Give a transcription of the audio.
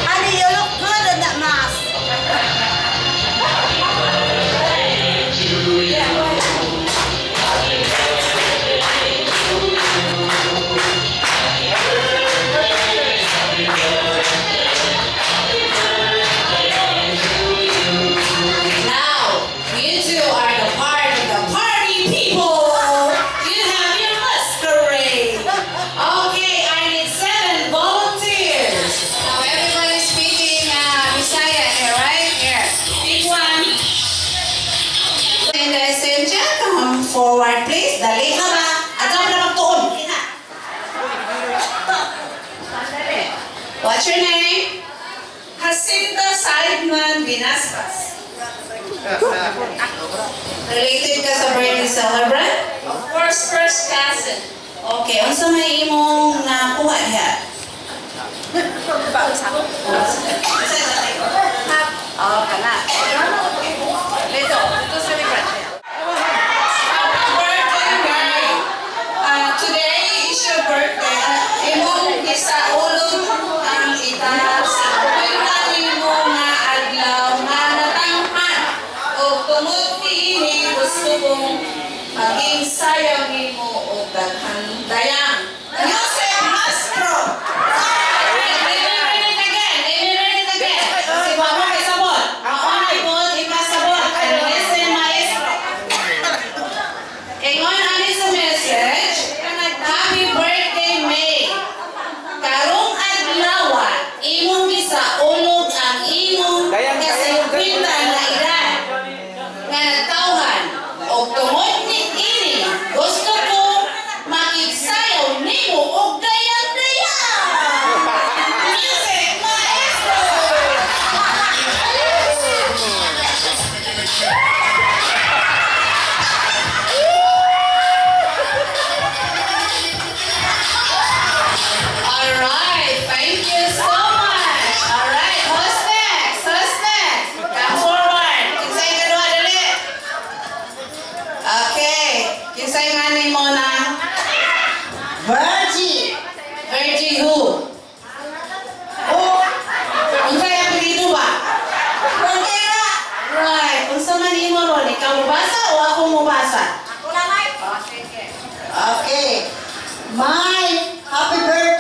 Honey, you look good in that mask. Now, you two are the part of the party people. You have your masquerade. Okay, I need 7 volunteers. Now, everybody's speaking Bisaya here, right? Here. Pick one. And the Essentia, come forward, please. Dali ka ba? At saan na magtuon? What's your name? Jacinta Sideman Vinaspas. Related ka sa birthday celebrant? Of course, first cousin. Okay, unsa may imong nakuha diha? Oh, kana. Dito celebrate. Happy birthday, Mary. Today is your birthday. Imong gisaulog ang itaas. Kwenta nimo nga adlaw nga natanghan. O tungod niini gusto kong maging sayaw nimo o daghang dayang. Jose Mastro! Let me read it again. Si Mama kay sabot. Ang onay po, ipasabot. Ang lesson maestro. Ingon ani sa message, Happy birthday, May. Karong adlaw, imong gisaulog ang imong kasilpinta na edad nga nagtawhan. O tungod ni ini, gusto ko makigsayaw nimo og dayang-dayang. Music maestro. Alright, thank you so much. Alright, who's next? Come forward. Kinsay kadua dali. Okay, kinsay nga nimo na? Virgie. Virgie who? Unsay apelyido ba? Frontera. Right, unsa man imo ron? Ikaw mo basa o ako mo basa? Okay. My happy birthday.